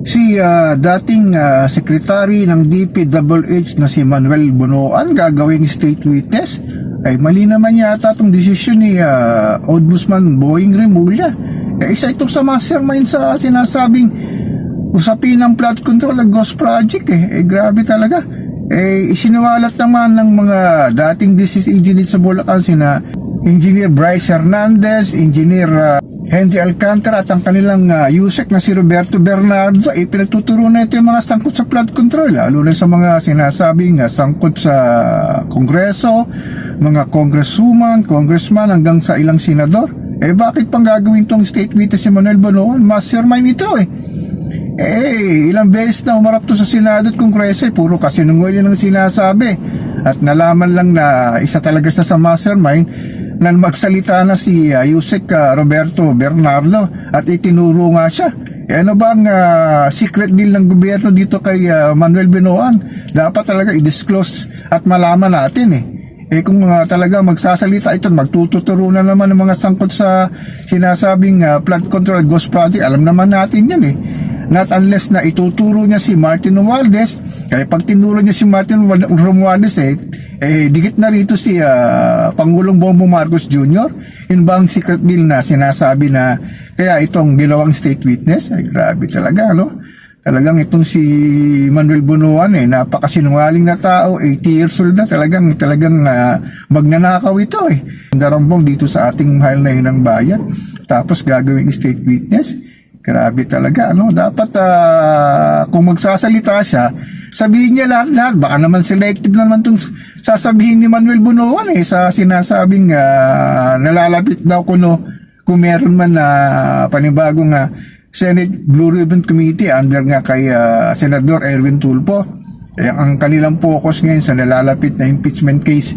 Si dating secretary ng DPWH na si Manuel Bunoan gagawing state witness, ay mali naman yata itong desisyon ni Ombudsman Boying Remulla. Isa ito sa mastermind sa sinasabing usapin ng flood control at ghost project. Grabe talaga. Isiniwalat naman ng mga dating district engineer sa Bulacan sina Engineer Bryce Hernandez, Engineer Henry Alcantara at ang kanilang USEC na si Roberto Bernardo. Pinagtuturo na ito yung mga sangkot sa flood control, lalo na sa mga sinasabing sangkot sa Kongreso, mga congresswoman, congressman hanggang sa ilang senador. Bakit pang gagawin tong state witness si Manuel Bunoan? Mastermind ito ilang beses na umarap to sa Senado at Kongreso, puro kasinungaling ang sinasabi. At nalaman lang na isa talaga sa mastermind na magsalita na si Yusek Roberto Bernardo at itinuro nga siya. Ano ba ang secret deal ng gobyerno dito kay Manuel Bunoan? Dapat talaga i-disclose at malaman natin kung talaga magsasalita ito, magtuturo na naman ng mga sangkot sa sinasabing flood control ghost project, alam naman natin yan Not unless na ituturo niya si Martin Romualdez. Kaya pag tinuro niya si Martin Romualdez dikit na rito si Pangulong Bongbong Marcos Jr. Yun ba ang secret deal na sinasabi na kaya itong ginawang state witness? Grabe talaga, Talagang itong si Manuel Bunoan napakasinungaling na tao, 80 years old na, talagang magnanakaw ito Darambong dito sa ating mahal na inang bayan. Tapos gagawing state witness. Grabe talaga, Dapat kung magsasalita siya, sabihin niya lahat. Baka naman selective naman itong sasabihin ni Manuel Bunoan sa sinasabing nalalapit daw kung meron man na panibagong Senate Blue Ribbon Committee under nga kay Senador Erwin Tulfo. Ang kanilang focus ngayon sa nalalapit na impeachment case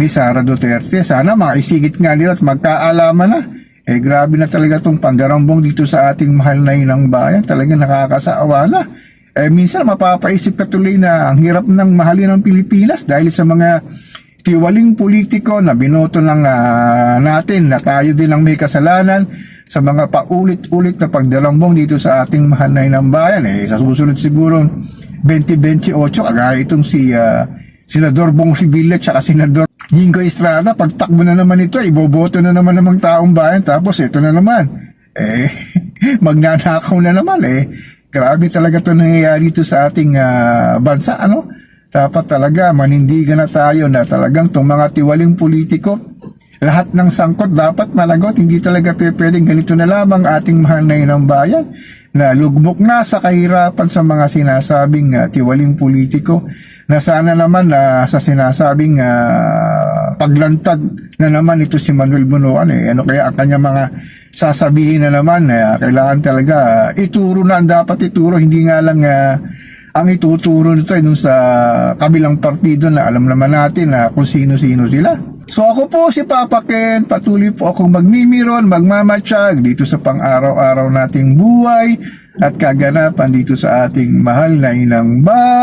ni Sara Duterte. Sana maisigit nga nila at magkaalaman na. Grabe na talaga itong pandarambong dito sa ating mahal na inang bayan. Talagang nakakasaawa na. Minsan mapapaisip ka tuloy na ang hirap ng mahalin ng Pilipinas dahil sa mga tiwaling politiko na binoto lang natin na tayo din ang may kasalanan sa mga paulit-ulit na pagdarambong dito sa ating mahal na inang bayan. Sa susunod siguro 2028, kagaya itong si Senador Bong Revilla at Senador Jingo Estrada, pagtakbo na naman ito, iboboto na naman ng taong bayan, tapos ito na naman, magnanakaw na naman, grabe talaga ito nangyayari ito sa ating bansa, Dapat talaga, manindigan na tayo na talagang itong mga tiwaling politiko, lahat ng sangkot dapat managot, hindi talaga pwedeng ganito na lamang ating mahal na inang bayan, na lugmok na sa kahirapan sa mga sinasabing tiwaling politiko, na sana naman sa sinasabing paglantad na naman ito si Manuel Bunoan. Ano kaya ang kanya mga sasabihin na naman? Kailangan talaga ituro na ang dapat ituro, hindi nga lang ang ituturo nito dun sa kabilang partido na alam naman natin kung sino-sino sila. So ako po si Papa Ken, patuloy po akong magmimiron, magmamatsyag dito sa pang-araw-araw nating buhay at kaganapan dito sa ating mahal na inang bayan.